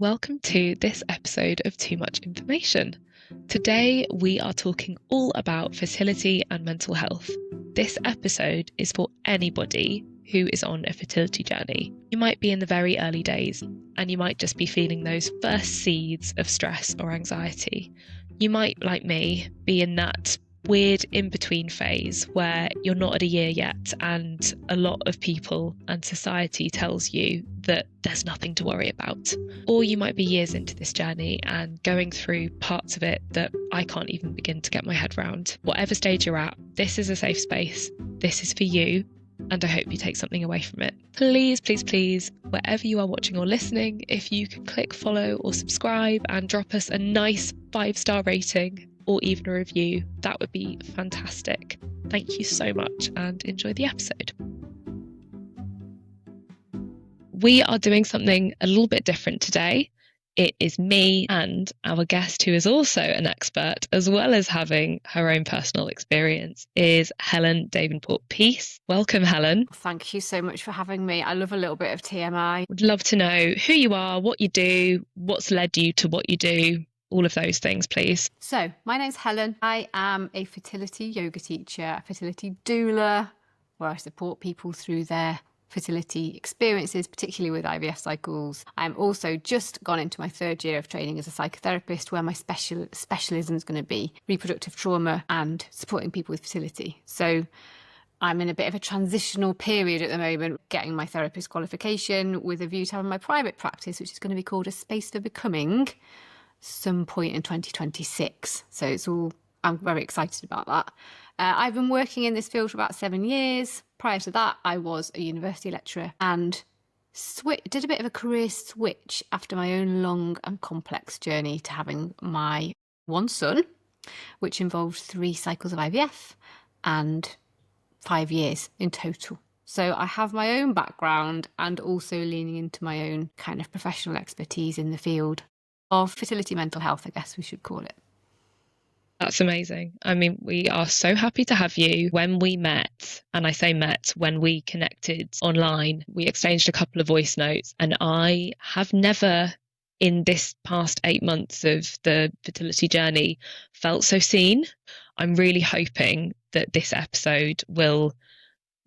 Welcome to this episode of Too Much Information. Today we are talking all about fertility and mental health. This episode is for anybody who is on a fertility journey. You might be in the very early days and you might just be feeling those first seeds of stress or anxiety. You might, like me, be in that weird in-between phase where you're not at a year yet and a lot of people and society tells you that there's nothing to worry about. Or you might be years into this journey and going through parts of it that I can't even begin to get my head around. Whatever stage you're at, this is a safe space. This is for you, and I hope you take something away from it. Please, please, please, wherever you are watching or listening, if you can click follow or subscribe and drop us a nice 5-star rating or even a review, that would be fantastic. Thank you so much and enjoy the episode. We are doing something a little bit different today. It is me and our guest, who is also an expert, as well as having her own personal experience, is Helen Davenport-Peace. Welcome, Helen. Thank you so much for having me. I love a little bit of TMI. Would love to know who you are, what you do, what's led you to what you do, all of those things, please. So, my name's Helen. I am a fertility yoga teacher, a fertility doula, where I support people through their fertility experiences, particularly with IVF cycles. I'm also just gone into my third year of training as a psychotherapist, where my specialism is going to be reproductive trauma and supporting people with fertility. So I'm in a bit of a transitional period at the moment, getting my therapist qualification with a view to having my private practice, which is going to be called A Space for Becoming, some point in 2026. So I'm very excited about that. I've been working in this field for about 7 years. Prior to that, I was a university lecturer and did a bit of a career switch after my own long and complex journey to having my one son, which involved 3 cycles of IVF and 5 years in total. So I have my own background and also leaning into my own kind of professional expertise in the field of fertility mental health, I guess we should call it. That's amazing. I mean, we are so happy to have you. When we met, and I say met, when we connected online, we exchanged a couple of voice notes, and I have never in this past 8 months of the fertility journey felt so seen. I'm really hoping that this episode will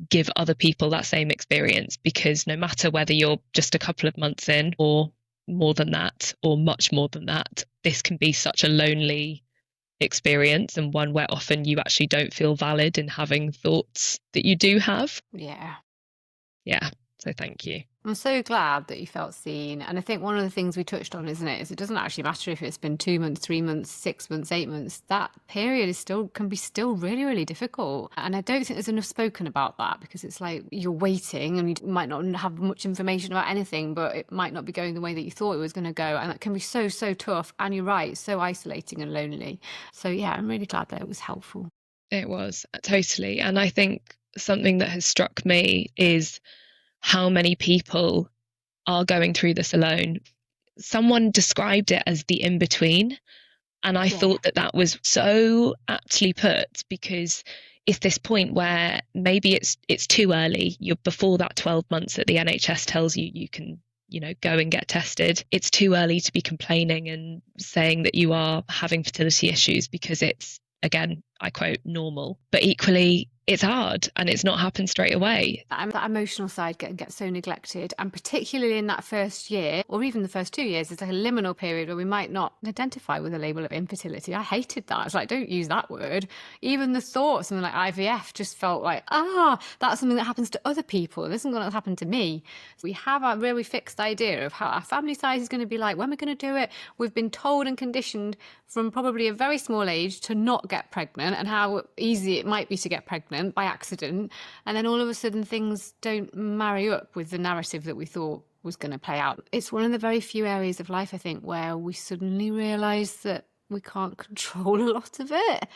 give other people that same experience, because no matter whether you're just a couple of months in or more than that, or much more than that, this can be such a lonely experience, and one where often you actually don't feel valid in having thoughts that you do have. Yeah. So thank you. I'm so glad that you felt seen. And I think one of the things we touched on, isn't it, is it doesn't actually matter if it's been 2 months, 3 months, 6 months, 8 months. That period can be really, really difficult. And I don't think there's enough spoken about that, because it's like you're waiting and you might not have much information about anything, but it might not be going the way that you thought it was going to go. And that can be so tough. And you're right, so isolating and lonely. So yeah, I'm really glad that it was helpful. It was, totally. And I think something that has struck me is how many people are going through this alone. Someone described it as the in-between, and I thought that was so aptly put, because it's this point where maybe it's too early. You're before that 12 months that the NHS tells you you can, go and get tested. It's too early to be complaining and saying that you are having fertility issues, because it's, again, I quote, normal. But equally, it's hard and it's not happened straight away. That emotional side gets so neglected, and particularly in that first year, or even the first 2 years, there's like a liminal period where we might not identify with a label of infertility. I hated that. It's like, don't use that word. Even the thought of something like IVF just felt like, that's something that happens to other people. This isn't going to happen to me. We have a really fixed idea of how our family size is going to be like, when we're going to do it. We've been told and conditioned from probably a very small age to not get pregnant, and how easy it might be to get pregnant by accident, and then all of a sudden things don't marry up with the narrative that we thought was going to play out. It's one of the very few areas of life, I think, where we suddenly realise that we can't control a lot of it.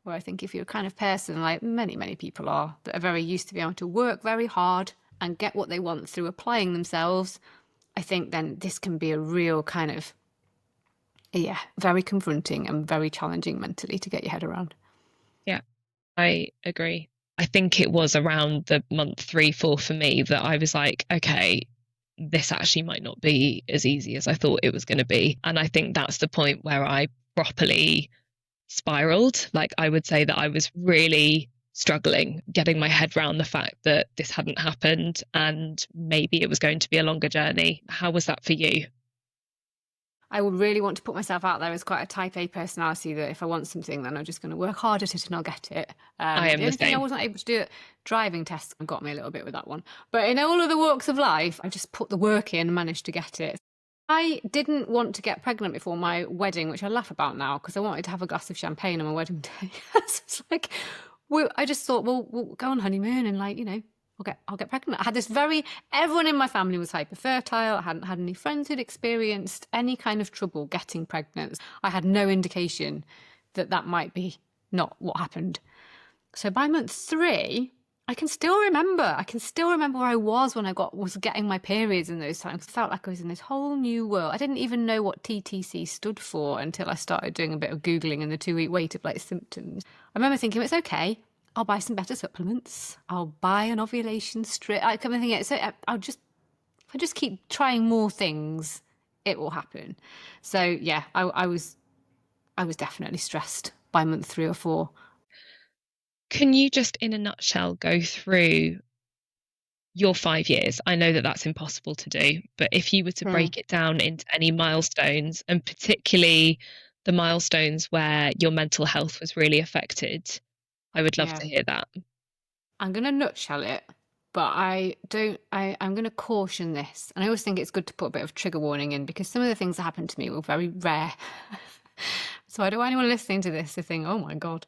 Where I think if you're a kind of person, like many people are, that are very used to being able to work very hard and get what they want through applying themselves, I think then this can be a real kind of, very confronting and very challenging mentally to get your head around. Yeah, I agree. I think it was around the month 3, 4 for me that I was like, okay, this actually might not be as easy as I thought it was going to be. And I think that's the point where I properly spiraled. Like, I would say that I was really struggling getting my head around the fact that this hadn't happened and maybe it was going to be a longer journey. How was that for you? I would really want to put myself out there as quite a type A personality, that if I want something, then I'm just going to work hard at it and I'll get it. I am the the only thing I same. wasn't able to do, driving tests got me a little bit with that one. But in all of the walks of life, I just put the work in and managed to get it. I didn't want to get pregnant before my wedding, which I laugh about now, because I wanted to have a glass of champagne on my wedding day. So it's like, I just thought, well, we'll go on honeymoon and, like, you know, I'll get pregnant. I had everyone in my family was hyper fertile. I hadn't had any friends who'd experienced any kind of trouble getting pregnant. I had no indication that might be not what happened. So by month 3, I can still remember where I was when was getting my periods in those times. I felt like I was in this whole new world. I didn't even know what TTC stood for until I started doing a bit of Googling in the 2-week wait of, like, symptoms. I remember thinking, it's okay. I'll buy some better supplements. I'll buy an ovulation strip. I come and think, so if I just keep trying more things, it will happen. So yeah, I was definitely stressed by month 3 or 4. Can you just, in a nutshell, go through your 5 years? I know that that's impossible to do, but if you were to break it down into any milestones, and particularly the milestones where your mental health was really affected, I would love to hear that. I'm going to nutshell it, but I'm going to caution this. And I always think it's good to put a bit of trigger warning in, because some of the things that happened to me were very rare. So I don't want anyone listening to this to think, oh my God.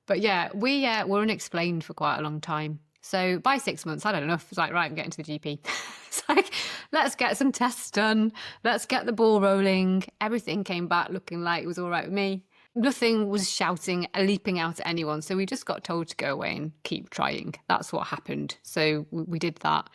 But yeah, we were unexplained for quite a long time. So by 6 months, I had enough. It's like, right, I'm getting to the GP. It's like, let's get some tests done. Let's get the ball rolling. Everything came back looking like it was all right with me. Nothing was shouting, leaping out at anyone. So we just got told to go away and keep trying. That's what happened. So we did that.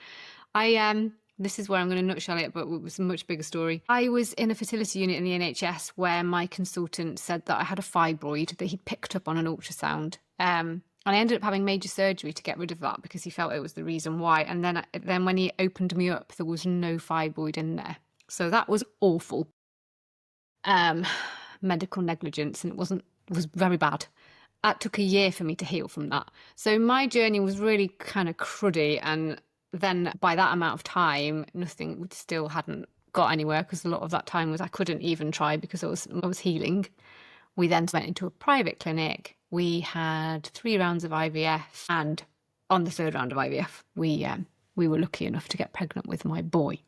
This is where I'm going to nutshell it, but it was a much bigger story. I was in a fertility unit in the NHS where my consultant said that I had a fibroid that he'd picked up on an ultrasound. And I ended up having major surgery to get rid of that because he felt it was the reason why. And then when he opened me up, there was no fibroid in there. So that was awful. Medical negligence, and it was very bad. It took a year for me to heal from that. So my journey was really kind of cruddy, and then by that amount of time, nothing still hadn't got anywhere, because a lot of that time was I couldn't even try because I was healing. We then went into a private clinic. We had 3 rounds of IVF, and on the 3rd round of IVF, we were lucky enough to get pregnant with my boy.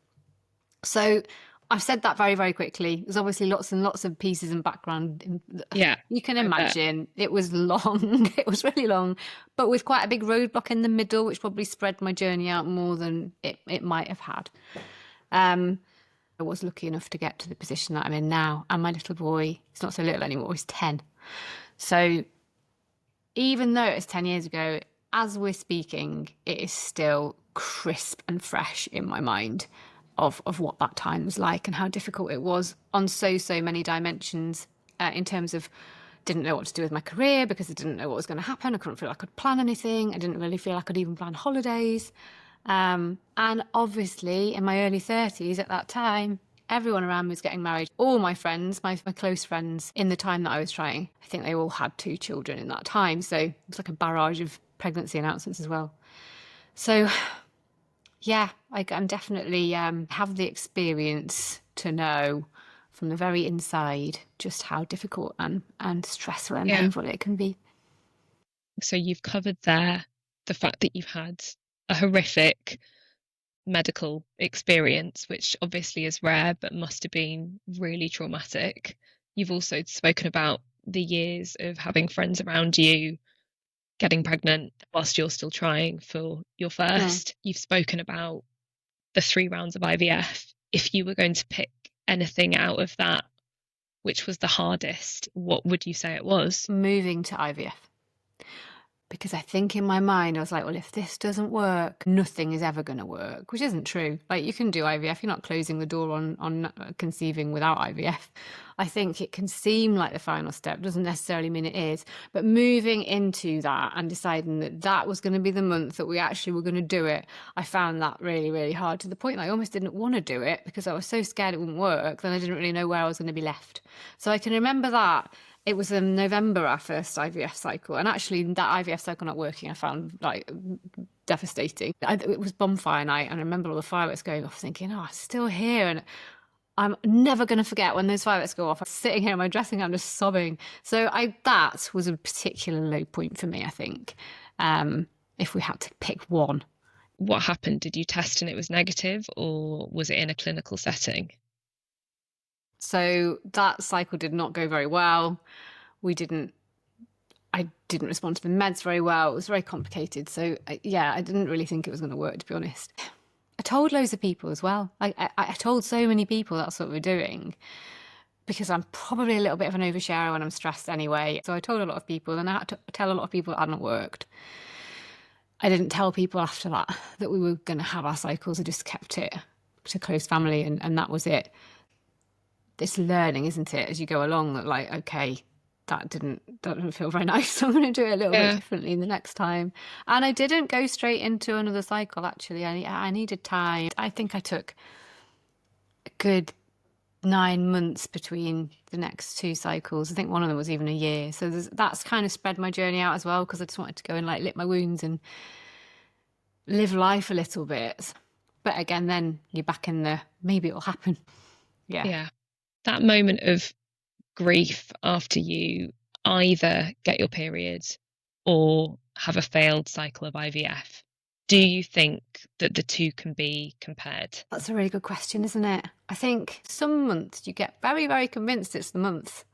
So I've said that very, very quickly. There's obviously lots and lots of pieces and background. Yeah, you can imagine. It was long. It was really long, but with quite a big roadblock in the middle, which probably spread my journey out more than it might have had. I was lucky enough to get to the position that I'm in now. And my little boy, he's not so little anymore, he's 10. So even though it's 10 years ago, as we're speaking, it is still crisp and fresh in my mind of what that time was like and how difficult it was on so many dimensions, in terms of didn't know what to do with my career because I didn't know what was going to happen. I couldn't feel I could plan anything. I didn't really feel I could even plan holidays. And obviously in my early 30s at that time, everyone around me was getting married. All my friends, my close friends in the time that I was trying, I think they all had 2 children in that time. So it was like a barrage of pregnancy announcements as well. So yeah, I'm definitely have the experience to know from the very inside just how difficult and stressful and painful it can be. So you've covered there the fact that you've had a horrific medical experience, which obviously is rare, but must have been really traumatic. You've also spoken about the years of having friends around you getting pregnant whilst you're still trying for your first. You've spoken about the 3 rounds of IVF. If you were going to pick anything out of that, which was the hardest, what would you say it was? Moving to IVF. Because I think in my mind, I was like, well, if this doesn't work, nothing is ever going to work, which isn't true. Like, you can do IVF. You're not closing the door on conceiving without IVF. I think it can seem like the final step, doesn't necessarily mean it is. But moving into that and deciding that that was going to be the month that we actually were going to do it, I found that really, really hard, to the point that I almost didn't want to do it because I was so scared it wouldn't work. Then I didn't really know where I was going to be left. So I can remember that. It was in November, our first IVF cycle. And actually that IVF cycle not working, I found like devastating. It was bonfire night, and I remember all the fireworks going off thinking, oh, I'm still here. And I'm never going to forget when those fireworks go off. I'm sitting here in my dressing gown just sobbing. So that was a particular low point for me, I think, if we had to pick one. What happened? Did you test and it was negative, or was it in a clinical setting? So that cycle did not go very well. I didn't respond to the meds very well. It was very complicated. So I didn't really think it was going to work, to be honest. I told loads of people as well. I told so many people that's what we're doing, because I'm probably a little bit of an oversharer when I'm stressed anyway. So I told a lot of people, and I had to tell a lot of people it hadn't worked. I didn't tell people after that we were going to have our cycles. I just kept it to close family, and that was it. It's learning, isn't it, as you go along, that like, okay, that didn't feel very nice, so I'm going to do it a little bit differently the next time. And I didn't go straight into another cycle, actually. I needed time. I think I took a good 9 months between the next two cycles. I think one of them was even a year. So that's kind of spread my journey out as well, because I just wanted to go and like lick my wounds and live life a little bit. But again, then you're back in the maybe it'll happen. Yeah. That moment of grief after you either get your period or have a failed cycle of IVF, do you think that the two can be compared? That's a really good question, isn't it? I think some months you get very, very convinced it's the month.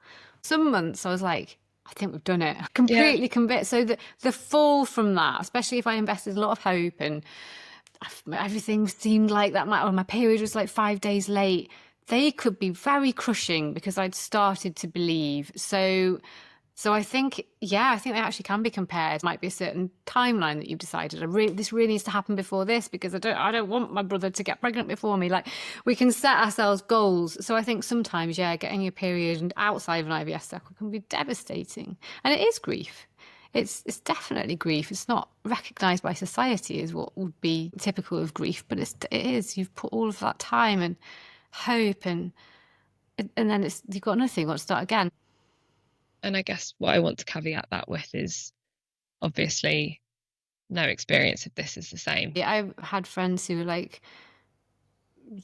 Some months I was like, I think we've done it. Completely convinced. So the fall from that, especially if I invested a lot of hope and everything seemed like that, my period was like 5 days late, they could be very crushing because I'd started to believe. So I think, they actually can be compared. It might be a certain timeline that you've decided, this really needs to happen before this, because I don't want my brother to get pregnant before me. Like, we can set ourselves goals. So I think sometimes, getting your period and outside of an IVF cycle can be devastating. And it is grief. It's definitely grief. It's not recognised by society as what would be typical of grief, but it is. You've put all of that time and hope, and then you've got nothing. You've got to start again. And I guess what I want to caveat that with is obviously no experience of this is the same. Yeah, I've had friends who were like,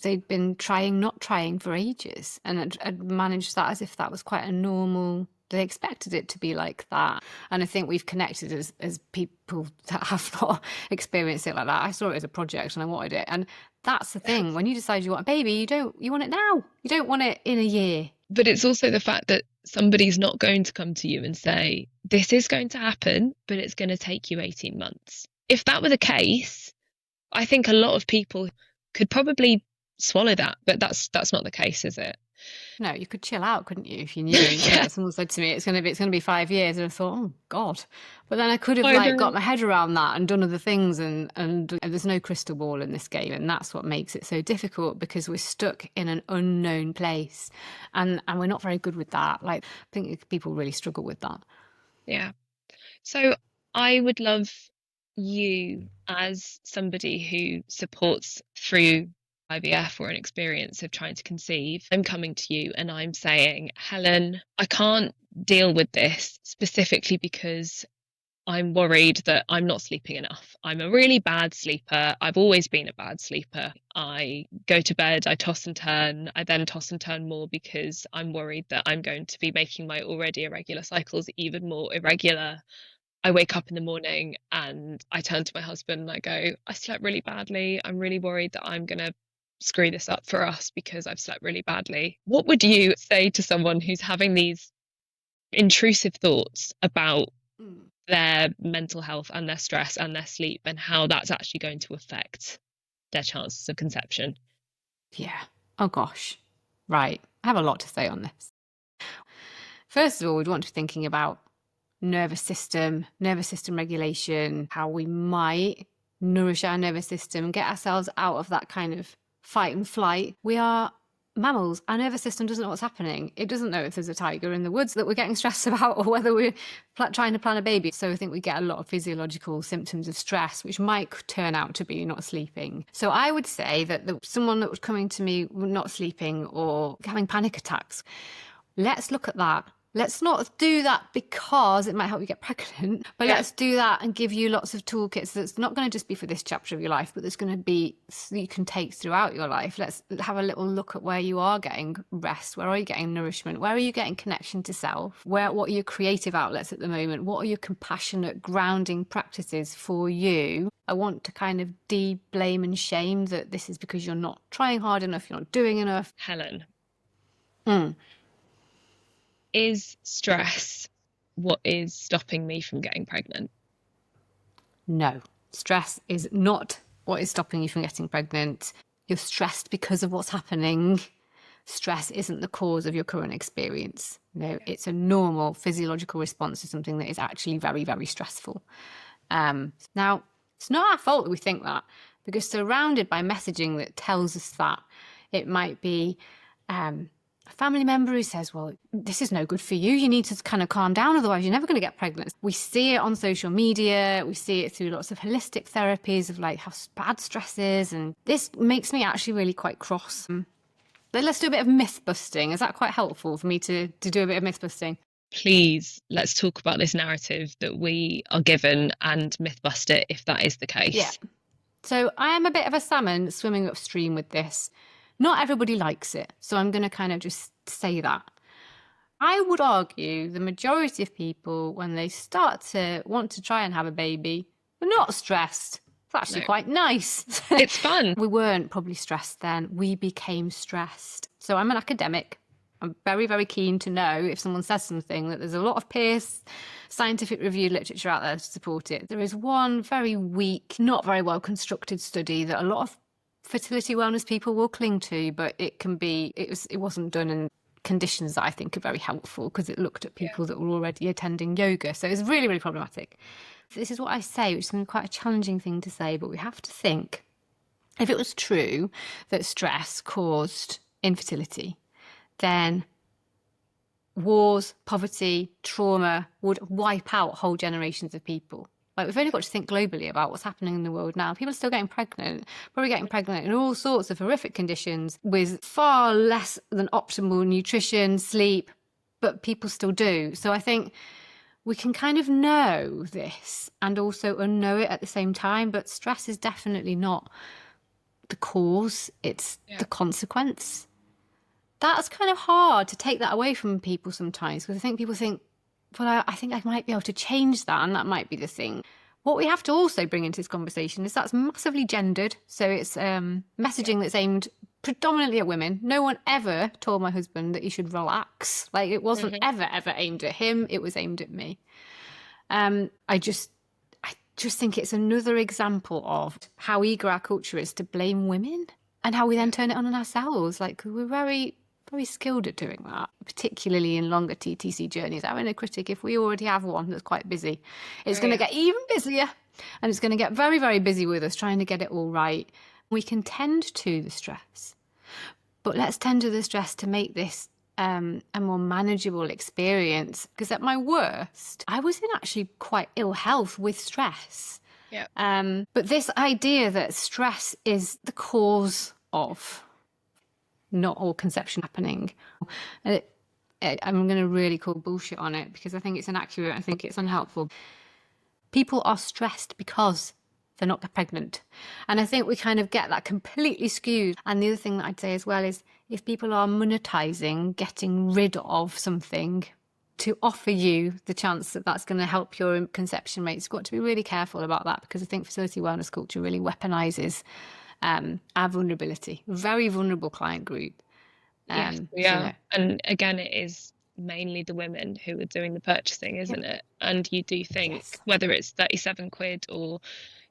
they'd been not trying for ages, and had managed that as if that was quite a normal. They expected it to be like that. And I think we've connected as people that have not experienced it like that. I saw it as a project and I wanted it. And that's the thing. When you decide you want a baby, you want it now. You don't want it in a year. But it's also the fact that somebody's not going to come to you and say, this is going to happen, but it's going to take you 18 months. If that were the case, I think a lot of people could probably swallow that, but that's not the case, is it? No, you could chill out, couldn't you, if you knew? Someone said to me, it's going to be 5 years, and I thought, oh God. But then I could have got my head around that and done other things, and there's no crystal ball in this game, and that's what makes it so difficult, because we're stuck in an unknown place, and we're not very good with that. Like, I think people really struggle with that. Yeah. So I would love you, as somebody who supports through IVF or an experience of trying to conceive, I'm coming to you and I'm saying, Helen, I can't deal with this specifically because I'm worried that I'm not sleeping enough. I'm a really bad sleeper. I've always been a bad sleeper. I go to bed, I toss and turn. I then toss and turn more because I'm worried that I'm going to be making my already irregular cycles even more irregular. I wake up in the morning and I turn to my husband and I go, I slept really badly. I'm really worried that I'm going to screw this up for us because I've slept really badly. What would you say to someone who's having these intrusive thoughts about their mental health and their stress and their sleep, and how that's actually going to affect their chances of conception? Yeah. Oh gosh. Right. I have a lot to say on this. First of all, we'd want to be thinking about nervous system regulation, how we might nourish our nervous system and get ourselves out of that kind of fight and flight. We are mammals, our nervous system doesn't know what's happening. It doesn't know if there's a tiger in the woods that we're getting stressed about or whether we're trying to plan a baby. So I think we get a lot of physiological symptoms of stress, which might turn out to be not sleeping. So I would say that someone that was coming to me not sleeping or having panic attacks, let's look at that. Let's not do that because it might help you get pregnant, but let's do that and give you lots of toolkits that's not going to just be for this chapter of your life, but there's going to be so you can take throughout your life. Let's have a little look at where you are getting rest, where are you getting nourishment, where are you getting connection to self, what are your creative outlets at the moment, what are your compassionate grounding practices for you. I want to kind of de-blame and shame that this is because you're not trying hard enough, you're not doing enough. Helen. Is stress what is stopping me from getting pregnant? No, stress is not what is stopping you from getting pregnant. You're stressed because of what's happening. Stress isn't the cause of your current experience. No, it's a normal physiological response to something that is actually very, very stressful. Now, it's not our fault that we think that, because surrounded by messaging that tells us that, it might be a family member who says, well, this is no good for you. You need to kind of calm down, otherwise you're never going to get pregnant. We see it on social media. We see it through lots of holistic therapies of like how bad stress is. And this makes me actually really quite cross. But let's do a bit of myth busting. Is that quite helpful for me to do a bit of myth busting? Please, let's talk about this narrative that we are given and myth bust it if that is the case. Yeah. So I am a bit of a salmon swimming upstream with this. Not everybody likes it, so I'm going to kind of just say that. I would argue the majority of people, when they start to want to try and have a baby, are not stressed. It's actually quite nice. It's fun. We weren't probably stressed then. We became stressed. So I'm an academic. I'm very, very keen to know if someone says something that there's a lot of peer scientific reviewed literature out there to support it. There is one very weak, not very well constructed study that a lot of fertility wellness people will cling to, but it wasn't done in conditions that I think are very helpful, because it looked at people that were already attending yoga. So it's really, really problematic. This is what I say, which is going to be quite a challenging thing to say, but we have to think, if it was true that stress caused infertility, then wars, poverty, trauma would wipe out whole generations of people. Like, we've only got to think globally about what's happening in the world now. People are still getting pregnant, probably getting pregnant in all sorts of horrific conditions with far less than optimal nutrition, sleep, but people still do. So I think we can kind of know this and also unknow it at the same time, but stress is definitely not the cause, it's the consequence. That's kind of hard to take that away from people sometimes, because I think people think, well, I think I might be able to change that, and that might be the thing. What we have to also bring into this conversation is that's massively gendered. So it's messaging that's aimed predominantly at women. No one ever told my husband that he should relax. Like, it wasn't ever aimed at him. It was aimed at me. I just think it's another example of how eager our culture is to blame women and how we then turn it on ourselves. Like, we're very, very skilled at doing that, particularly in longer TTC journeys. Our inner critic, if we already have one that's quite busy, it's going to get even busier, and it's going to get very, very busy with us trying to get it all right. We can tend to the stress, but let's tend to the stress to make this a more manageable experience. Because at my worst, I was in actually quite ill health with stress. But this idea that stress is the cause of not all conception happening, I'm going to really call bullshit on it, because I think it's inaccurate. I think it's unhelpful. People are stressed because they're not pregnant. And I think we kind of get that completely skewed. And the other thing that I'd say as well is, if people are monetizing getting rid of something to offer you the chance that that's going to help your conception rates, you've got to be really careful about that, because I think fertility wellness culture really weaponizes our vulnerability. Very vulnerable client group. And again, it is mainly the women who are doing the purchasing, isn't it? And you do think, whether it's 37 quid or,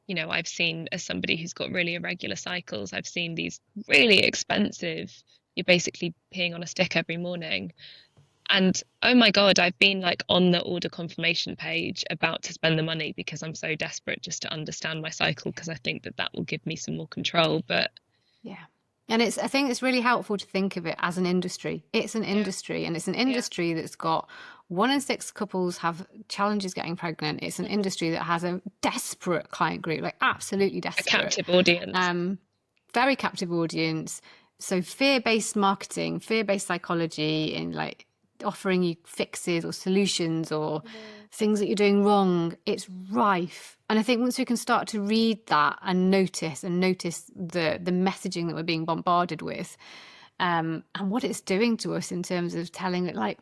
you know, I've seen, as somebody who's got really irregular cycles, I've seen these really expensive, you're basically peeing on a stick every morning. And oh my God, I've been like on the order confirmation page about to spend the money, because I'm so desperate just to understand my cycle, because I think that will give me some more control. But And I think it's really helpful to think of it as an industry. It's an industry, and it's an industry that's got 1 in 6 couples have challenges getting pregnant. It's an industry that has a desperate client group, like absolutely A desperate. captive audience. Very captive audience. So fear-based marketing, fear-based psychology, and like offering you fixes or solutions or things that you're doing wrong, it's rife. And I think once we can start to read that and notice the messaging that we're being bombarded with, and what it's doing to us in terms of telling it, like,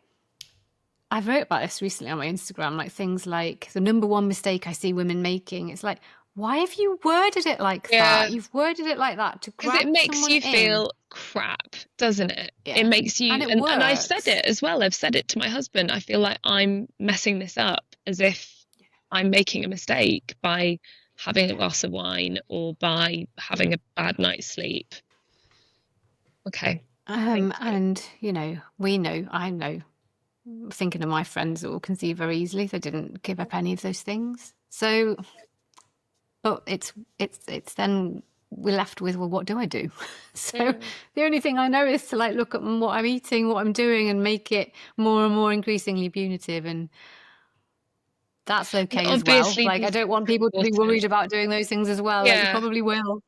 I wrote about this recently on my Instagram, like things like the number one mistake I see women making. It's like, why have you worded it like that? You've worded it like that to grab Because it makes someone you in. feel crap, doesn't it? Yeah. It makes you, And it and I've said works. it as well. I've said it to my husband. I feel like I'm messing this up, as if I'm making a mistake by having a glass of wine or by having a bad night's sleep. Okay. And I know, thinking of my friends that will conceive very easily, they didn't give up any of those things. So, but it's then we're left with, well, what do I do? So the only thing I know is to like look at what I'm eating, what I'm doing, and make it more and more increasingly punitive. And that's okay as well. Obviously, Like, I don't want people to be worried about doing those things as well. Like, you Yeah. probably will,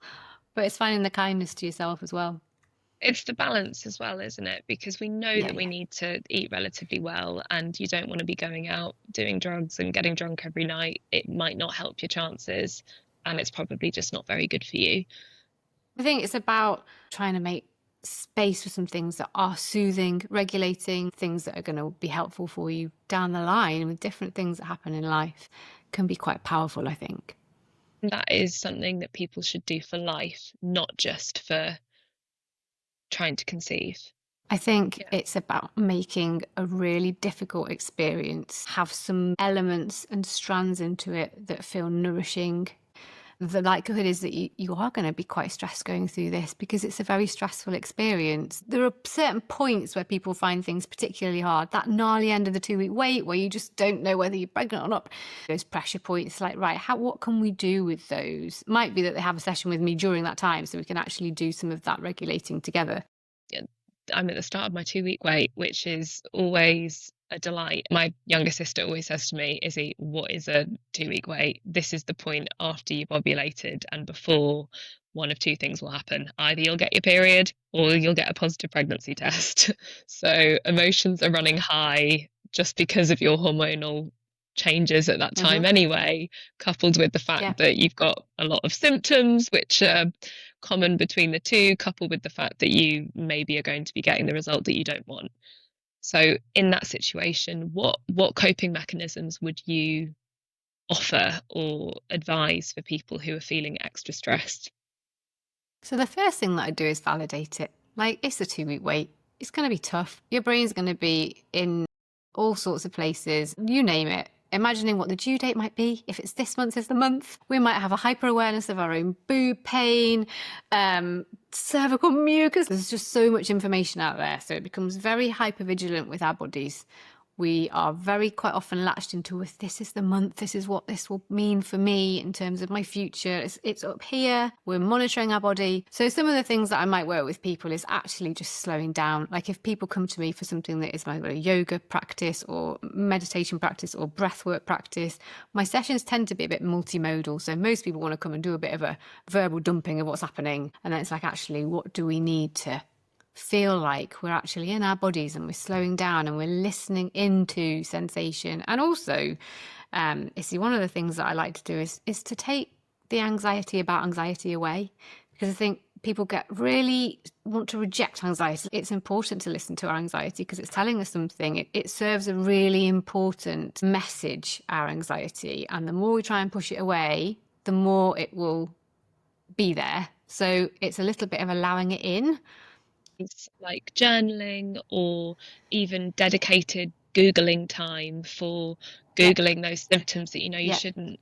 but it's finding the kindness to yourself as well. It's the balance as well, isn't it? Because we know that we need to eat relatively well, and you don't want to be going out doing drugs and getting drunk every night. It might not help your chances, and it's probably just not very good for you. I think it's about trying to make space for some things that are soothing, regulating, things that are going to be helpful for you down the line with different things that happen in life can be quite powerful, I think. That is something that people should do for life, not just for trying to conceive. I think it's about making a really difficult experience have some elements and strands into it that feel nourishing. The likelihood is that you are going to be quite stressed going through this because it's a very stressful experience. There are certain points where people find things particularly hard. That gnarly end of the 2-week wait where you just don't know whether you're pregnant or not. Those pressure points, like, right, what can we do with those? Might be that they have a session with me during that time so we can actually do some of that regulating together. I'm at the start of my 2-week wait, which is always a delight. My younger sister always says to me, Issy, what is a 2-week wait? This is the point after you've ovulated and before one of two things will happen. Either you'll get your period or you'll get a positive pregnancy test. So emotions are running high just because of your hormonal changes at that time anyway, coupled with the fact that you've got a lot of symptoms which are common between the two, coupled with the fact that you maybe are going to be getting the result that you don't want. So in that situation, what coping mechanisms would you offer or advise for people who are feeling extra stressed? So the first thing that I do is validate it. Like, it's a 2-week wait. It's going to be tough. Your brain's going to be in all sorts of places, you name it. Imagining what the due date might be. If it's this month is the month, we might have a hyper awareness of our own boob pain, cervical mucus. There's just so much information out there. So it becomes very hyper vigilant with our bodies. We are very quite often latched into, if this is the month, this is what this will mean for me in terms of my future. It's up here. We're monitoring our body. So some of the things that I might work with people is actually just slowing down. Like, if people come to me for something that is like a yoga practice or meditation practice or breathwork practice, my sessions tend to be a bit multimodal. So most people want to come and do a bit of a verbal dumping of what's happening. And then it's like, actually, what do we need to feel like we're actually in our bodies and we're slowing down and we're listening into sensation? And also, Issy, one of the things that I like to do is to take the anxiety about anxiety away, because I think people really want to reject anxiety. It's important to listen to our anxiety because it's telling us something. It serves a really important message, our anxiety. And the more we try and push it away, the more it will be there. So it's a little bit of allowing it in. It's like journaling or even dedicated Googling time for Googling those symptoms that you know you shouldn't.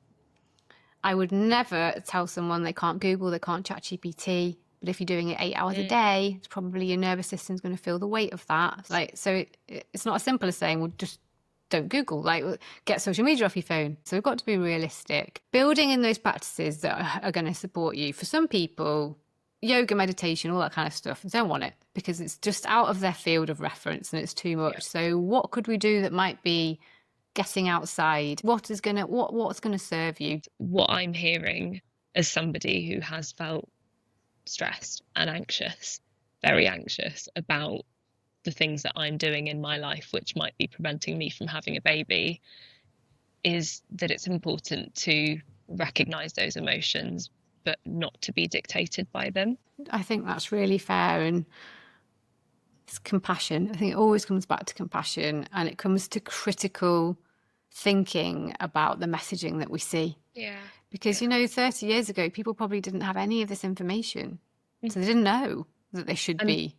I would never tell someone they can't Google, they can't ChatGPT. But if you're doing it 8 hours a day, it's probably your nervous system's going to feel the weight of that. Like, so it's not as simple as saying, well, just don't Google, like, get social media off your phone. So we've got to be realistic. Building in those practices that are going to support you. For some people, yoga, meditation, all that kind of stuff, they don't want it because it's just out of their field of reference and it's too much. So what could we do that might be getting outside? What's gonna serve you? What I'm hearing as somebody who has felt stressed and anxious, very anxious about the things that I'm doing in my life, which might be preventing me from having a baby, is that it's important to recognize those emotions, but not to be dictated by them. I think that's really fair. And it's compassion. I think it always comes back to compassion, and it comes to critical thinking about the messaging that we see. Yeah. Because, 30 years ago, people probably didn't have any of this information. So they didn't know that they should be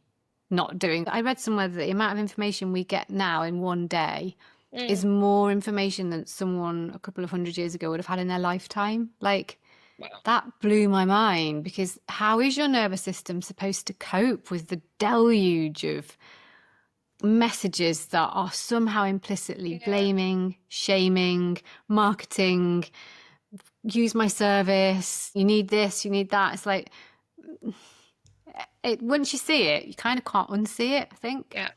not doing. I read somewhere that the amount of information we get now in one day is more information than someone a couple of hundred years ago would have had in their lifetime. Like, Wow. that blew my mind, because how is your nervous system supposed to cope with the deluge of messages that are somehow implicitly blaming, shaming, marketing, use my service, you need this, you need that? It's like, once you see it, you kind of can't unsee it, I think. Yeah.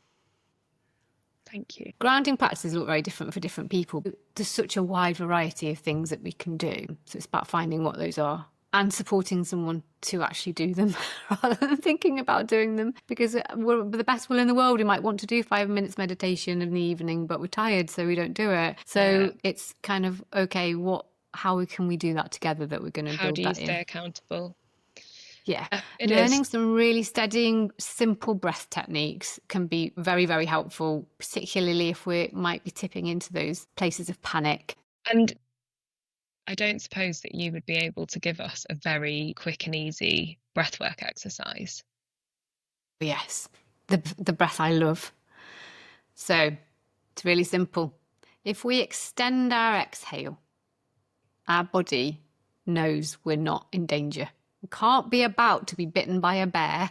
Thank you. Grounding practices look very different for different people. There's such a wide variety of things that we can do. So it's about finding what those are and supporting someone to actually do them rather than thinking about doing them. Because we're the best will in the world. We might want to do 5 minutes meditation in the evening, but we're tired, so we don't do it. So it's kind of, okay, how can we do that together, that we're going to build that in? How do you stay accountable? Yeah. Learning some really steadying, simple breath techniques can be very, very helpful, particularly if we might be tipping into those places of panic. And I don't suppose that you would be able to give us a very quick and easy breathwork exercise. Yes, the breath I love. So it's really simple. If we extend our exhale, our body knows we're not in danger. We can't be about to be bitten by a bear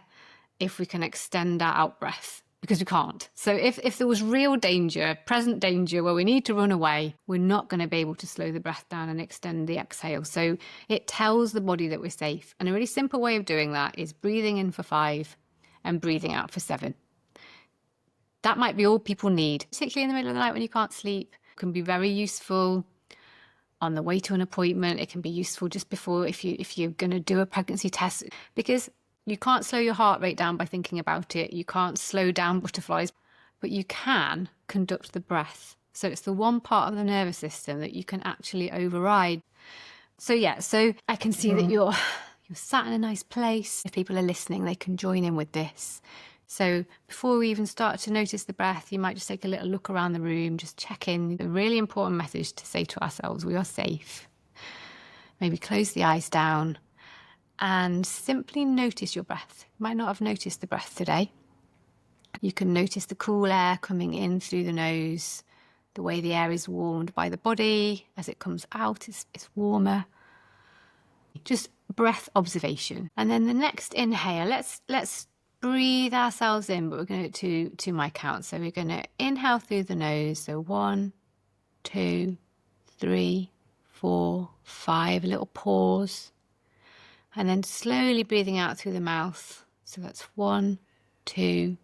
if we can extend our out breath, because we can't. So if there was real danger, present danger, where we need to run away, we're not going to be able to slow the breath down and extend the exhale. So it tells the body that we're safe. And a really simple way of doing that is breathing in for 5 and breathing out for 7. That might be all people need, particularly in the middle of the night when you can't sleep. It can be very useful on the way to an appointment. It can be useful just before, if you're going to do a pregnancy test, because you can't slow your heart rate down by thinking about it. You can't slow down butterflies, but you can conduct the breath. So it's the one part of the nervous system that you can actually override. So I can see that you're sat in a nice place. If people are listening, they can join in with this. So before we even start to notice the breath, you might just take a little look around the room, just check in. A really important message to say to ourselves: we are safe. Maybe close the eyes down and simply notice your breath. You might not have noticed the breath today. You can notice the cool air coming in through the nose, the way the air is warmed by the body. As it comes out, it's warmer. Just breath observation. And then the next inhale, let's breathe ourselves in, but we're going to do it to my count. So we're going to inhale through the nose. So 1, 2, 3, 4, 5. A little pause. And then slowly breathing out through the mouth. So that's 1, 2,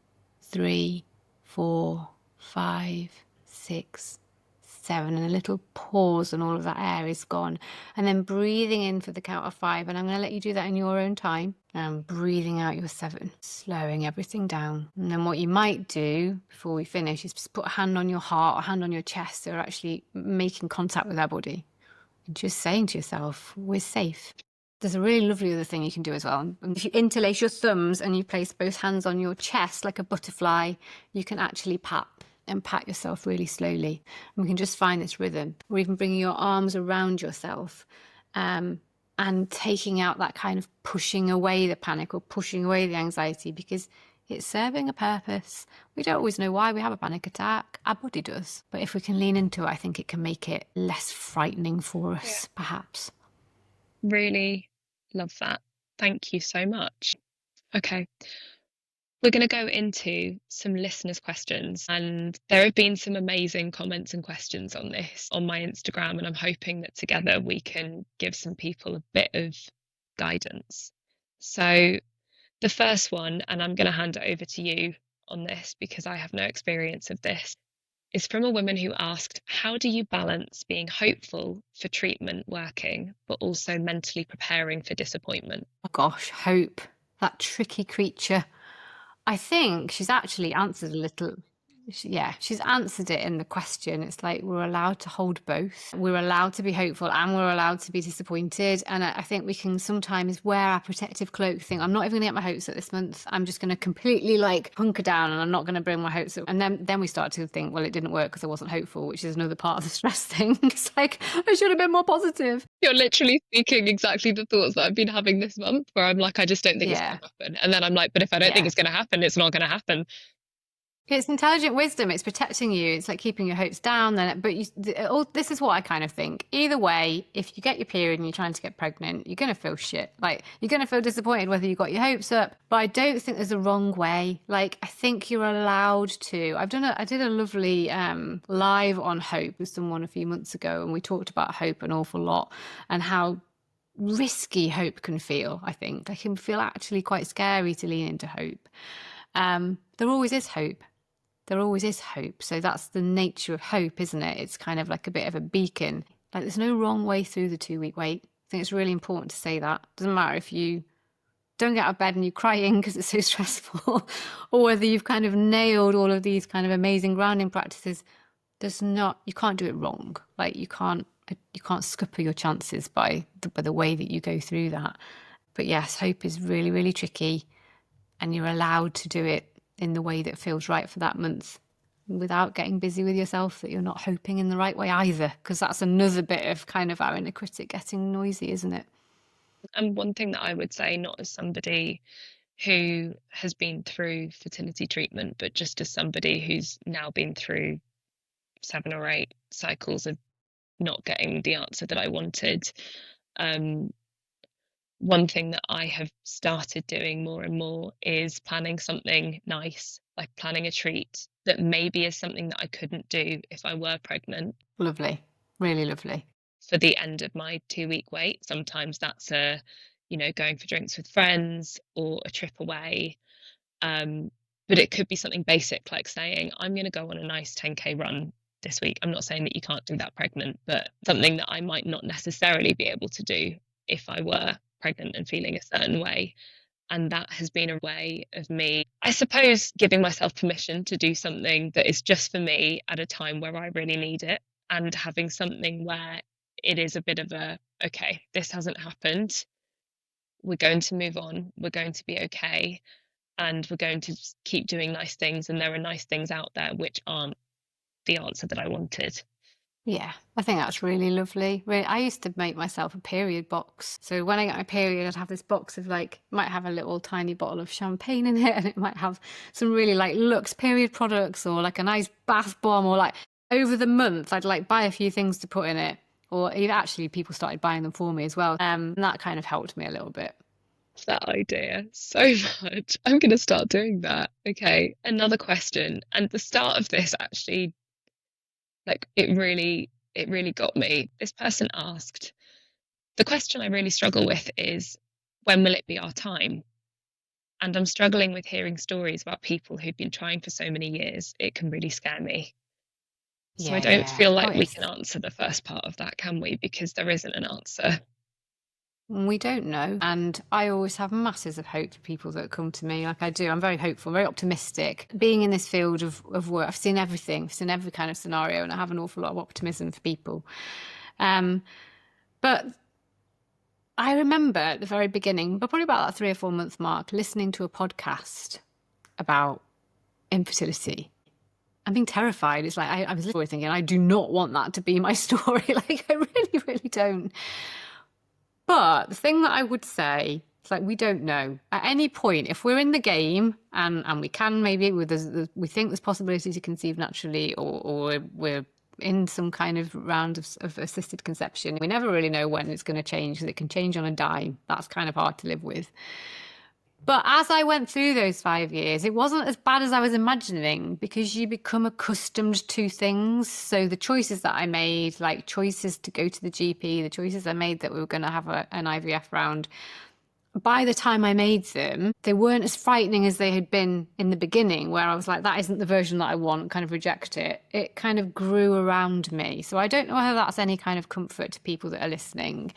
3, 4, 5, 6, 7. And a little pause, and all of that air is gone. And then breathing in for the count of 5. And I'm going to let you do that in your own time. And breathing out your 7, slowing everything down. And then what you might do before we finish is just put a hand on your heart or a hand on your chest, so we're actually making contact with our body. And just saying to yourself, we're safe. There's a really lovely other thing you can do as well. If you interlace your thumbs and you place both hands on your chest like a butterfly, you can actually pat yourself really slowly. And we can just find this rhythm. Or even bringing your arms around yourself and taking out that kind of pushing away the panic or pushing away the anxiety, because it's serving a purpose. We don't always know why we have a panic attack. Our body does. But if we can lean into it, I think it can make it less frightening for us, perhaps. Really love that. Thank you so much. Okay. We're going to go into some listeners' questions, and there have been some amazing comments and questions on this on my Instagram, and I'm hoping that together we can give some people a bit of guidance. So The first one, and I'm going to hand it over to you on this because I have no experience of this, is from a woman who asked, how do you balance being hopeful for treatment working, but also mentally preparing for disappointment? Oh gosh, hope, that tricky creature. I think she's actually answered a little. She's answered it in the question. It's like we're allowed to hold both. We're allowed to be hopeful and we're allowed to be disappointed. And I think we can sometimes wear our protective cloak, think, I'm not even going to get my hopes up this month. I'm just going to completely like hunker down and I'm not going to bring my hopes up. And then we start to think, well, it didn't work because I wasn't hopeful, which is another part of the stress thing. It's like, I should have been more positive. You're literally speaking exactly the thoughts that I've been having this month, where I'm like, I just don't think it's going to happen. And then I'm like, but if I don't think it's going to happen, it's not going to happen. It's intelligent wisdom. It's protecting you. It's like keeping your hopes down. But this is what I kind of think. Either way, if you get your period and you're trying to get pregnant, you're going to feel shit. Like, you're going to feel disappointed whether you got your hopes up. But I don't think there's a wrong way. Like, I think you're allowed to. I did a lovely live on hope with someone a few months ago, and we talked about hope an awful lot and how risky hope can feel. I think it can feel actually quite scary to lean into hope. There always is hope. There always is hope. So that's the nature of hope, isn't it? It's kind of like a bit of a beacon. Like, there's no wrong way through the 2-week wait. I think it's really important to say that. Doesn't matter if you don't get out of bed and you're crying because it's so stressful, or whether you've kind of nailed all of these kind of amazing grounding practices. You can't do it wrong. Like, you can't scupper your chances by the way that you go through that. But yes, hope is really, really tricky, and you're allowed to do it in the way that feels right for that month, without getting busy with yourself that you're not hoping in the right way either, because that's another bit of kind of our inner critic getting noisy, isn't it? And one thing that I would say, not as somebody who has been through fertility treatment, but just as somebody who's now been through 7 or 8 cycles of not getting the answer that I wanted, one thing that I have started doing more and more is planning something nice, like planning a treat that maybe is something that I couldn't do if I were pregnant. Lovely. Really lovely. For the end of my 2-week wait. Sometimes that's going for drinks with friends or a trip away. But it could be something basic like saying, I'm going to go on a nice 10K run this week. I'm not saying that you can't do that pregnant, but something that I might not necessarily be able to do if I were pregnant and feeling a certain way. And that has been a way of me, I suppose, giving myself permission to do something that is just for me at a time where I really need it, and having something where it is a bit of a, okay, this hasn't happened. We're going to move on. We're going to be okay. And we're going to keep doing nice things. And there are nice things out there which aren't the answer that I wanted. Yeah, I think that's really lovely. I used to make myself a period box. So when I get my period, I'd have this box of might have a little tiny bottle of champagne in it, and it might have some really luxe period products, or like a nice bath bomb, or over the month, I'd buy a few things to put in it. Or actually, people started buying them for me as well. And that kind of helped me a little bit. That idea so much. I'm going to start doing that. Okay, another question. And the start of this actually, it really got me. This person asked, the question I really struggle with is, when will it be our time? And I'm struggling with hearing stories about people who've been trying for so many years. It can really scare me. So I don't feel like we can answer the first part of that, can we? Because there isn't an answer. We don't know. And I always have masses of hope for people that come to me, like I do. I'm very hopeful, very optimistic. Being in this field of work, I've seen everything. I've seen every kind of scenario, and I have an awful lot of optimism for people. But I remember at the very beginning, but probably about that 3 or 4 month mark, listening to a podcast about infertility. I'm being terrified. It's I was literally thinking, I do not want that to be my story. I really, really don't. But the thing that I would say is we don't know. At any point, if we're in the game and we can maybe, we think there's possibility to conceive naturally, or we're in some kind of round of assisted conception, we never really know when it's going to change, because it can change on a dime. That's kind of hard to live with. But as I went through those 5 years, it wasn't as bad as I was imagining, because you become accustomed to things. So the choices that I made, choices to go to the GP, the choices I made that we were going to have an IVF round, by the time I made them, they weren't as frightening as they had been in the beginning, where I was like, that isn't the version that I want, kind of reject it. It kind of grew around me. So I don't know whether that's any kind of comfort to people that are listening,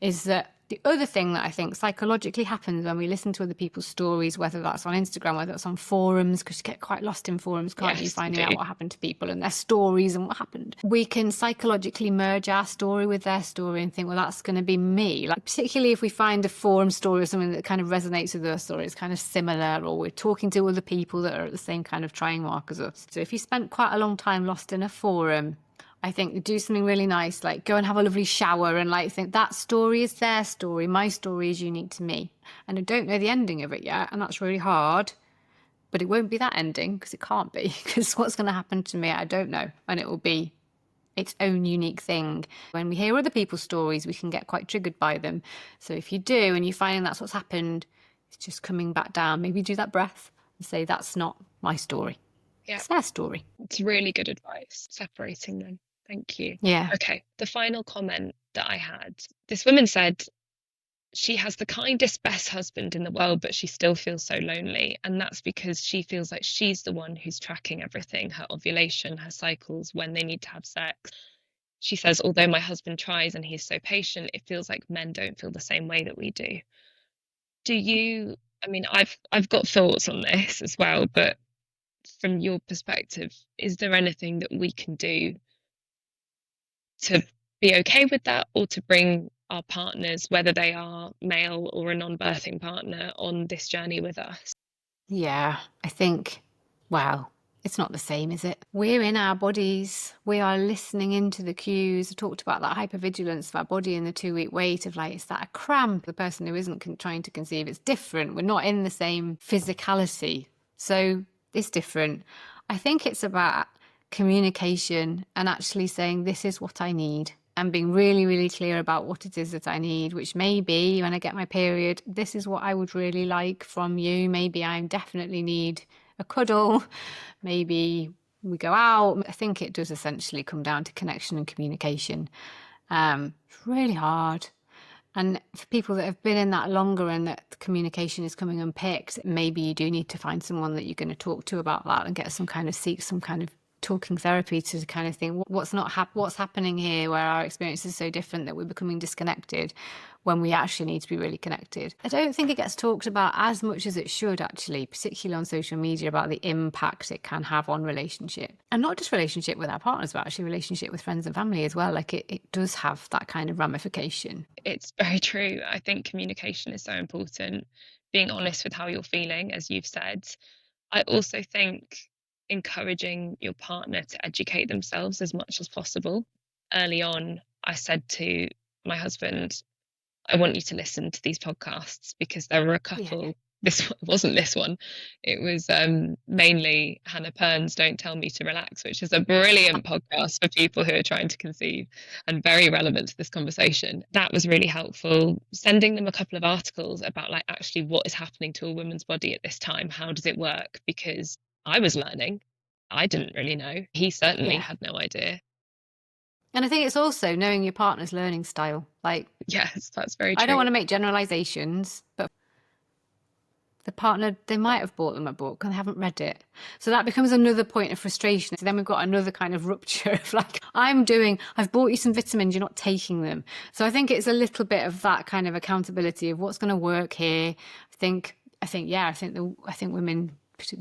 is that the other thing that I think psychologically happens when we listen to other people's stories, whether that's on Instagram, whether it's on forums, because you get quite lost in forums, can't you, Yes, finding you do. out what happened to people and their stories and what happened. We can psychologically merge our story with their story and think, well, that's going to be me. Like, particularly if we find a forum story or something that kind of resonates with us, or it's kind of similar, or we're talking to other people that are at the same kind of trying mark as us. So if you spent quite a long time lost in a forum, I think do something really nice, like go and have a lovely shower and like think that story is their story. My story is unique to me. And I don't know the ending of it yet. And that's really hard, but it won't be that ending because it can't be, because what's going to happen to me, I don't know. And it will be its own unique thing. When we hear other people's stories, we can get quite triggered by them. So if you do, and you find that's what's happened, it's just coming back down. Maybe do that breath and say, that's not my story. Yeah. It's their story. It's really good advice, separating them. Thank you. Yeah. Okay, the final comment that I had, this woman said she has the kindest, best husband in the world, but she still feels so lonely. And that's because she feels like she's the one who's tracking everything, her ovulation, her cycles, when they need to have sex. She says, although my husband tries and he's so patient, it feels like men don't feel the same way that we do. Do you, I mean, I've got thoughts on this as well, but from your perspective, is there anything that we can do to be okay with that, or to bring our partners, whether they are male or a non-birthing partner, on this journey with us? Yeah, I think, wow, it's not the same, is it? We're in our bodies. We are listening into the cues. I talked about that hypervigilance of our body and the 2-week wait of like, is that a cramp? The person who isn't trying to conceive, it's different. We're not in the same physicality. So it's different. I think it's about communication and actually saying, this is what I need, and being really, really clear about what it is that I need, which may be when I get my period, this is what I would really like from you. Maybe I definitely need a cuddle. Maybe we go out. I think it does essentially come down to connection and communication. It's really hard. And for people that have been in that longer and that the communication is coming unpicked, maybe you do need to find someone that you're going to talk to about that and get some kind of talking therapy to kind of think what's happening here, where our experience is so different that we're becoming disconnected when we actually need to be really connected. I don't think it gets talked about as much as it should, actually, particularly on social media, about the impact it can have on relationship, and not just relationship with our partners, but actually relationship with friends and family as well. Like it does have that kind of ramification. It's very true. I think communication is so important, being honest with how you're feeling, as you've said. I also think encouraging your partner to educate themselves as much as possible. Early on, I said to my husband, I want you to listen to these podcasts, because there were a couple. Yeah. This wasn't this one. It was mainly Hannah Pern's Don't Tell Me to Relax, which is a brilliant podcast for people who are trying to conceive and very relevant to this conversation. That was really helpful. Sending them a couple of articles about like actually what is happening to a woman's body at this time. How does it work? Because I was learning. I didn't really know. He certainly had no idea. And I think it's also knowing your partner's learning style. Like, yes, that's very true. I don't want to make generalizations, but the partner, they might have bought them a book and they haven't read it. So that becomes another point of frustration. So then we've got another kind of rupture of like, I've bought you some vitamins, you're not taking them. So I think it's a little bit of that kind of accountability of what's going to work here. I think women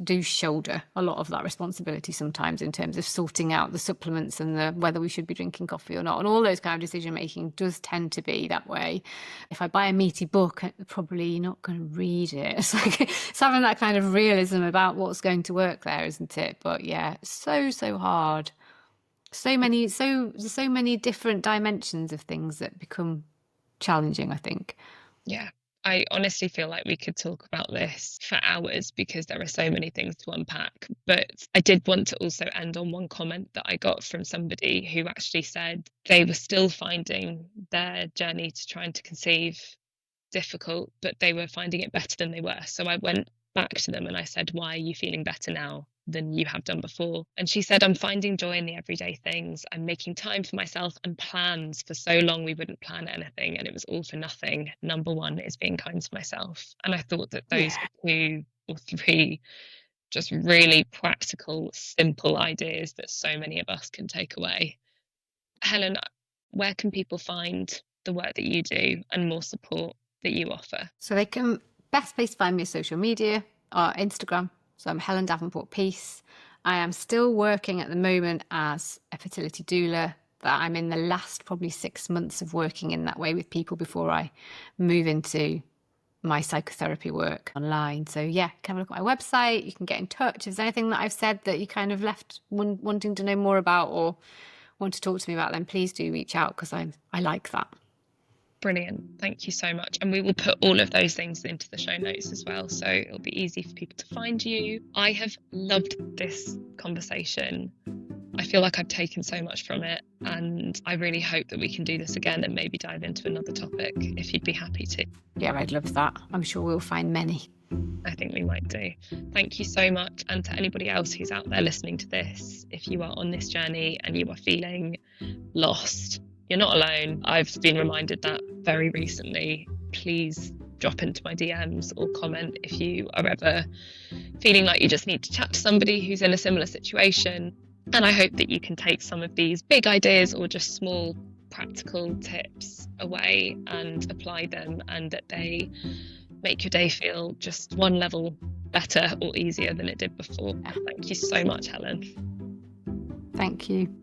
do shoulder a lot of that responsibility sometimes in terms of sorting out the supplements and whether we should be drinking coffee or not, and all those kind of decision making does tend to be that way. If I buy a meaty book, I'm probably not going to read it. It's like it's having that kind of realism about what's going to work there, isn't it? But yeah, it's so hard. So many different dimensions of things that become challenging, I think. Yeah. I honestly feel like we could talk about this for hours, because there are so many things to unpack. But I did want to also end on one comment that I got from somebody who actually said they were still finding their journey to trying to conceive difficult, but they were finding it better than they were. So I went back to them and I said, why are you feeling better now than you have done before. And she said, I'm finding joy in the everyday things. I'm making time for myself and plans. For so long we wouldn't plan anything and it was all for nothing. Number one is being kind to myself. And I thought that those were 2 or 3 just really practical, simple ideas that so many of us can take away. Helen, where can people find the work that you do and more support that you offer? So they can, best place to find me is social media or Instagram. So I'm Helen Davenport-Peace. I am still working at the moment as a fertility doula, but I'm in the last probably 6 months of working in that way with people before I move into my psychotherapy work online. So yeah, come have a look at my website. You can get in touch. If there's anything that I've said that you kind of left wanting to know more about or want to talk to me about, then please do reach out, because I like that. Brilliant. Thank you so much. And we will put all of those things into the show notes as well, so it'll be easy for people to find you. I have loved this conversation. I feel like I've taken so much from it, and I really hope that we can do this again and maybe dive into another topic if you'd be happy to. Yeah, I'd love that. I'm sure we'll find many. I think we might do. Thank you so much. And to anybody else who's out there listening to this, if you are on this journey and you are feeling lost, you're not alone. I've been reminded that very recently. Please drop into my DMs or comment if you are ever feeling like you just need to chat to somebody who's in a similar situation. And I hope that you can take some of these big ideas or just small practical tips away and apply them, and that they make your day feel just one level better or easier than it did before. Thank you so much, Helen. Thank you.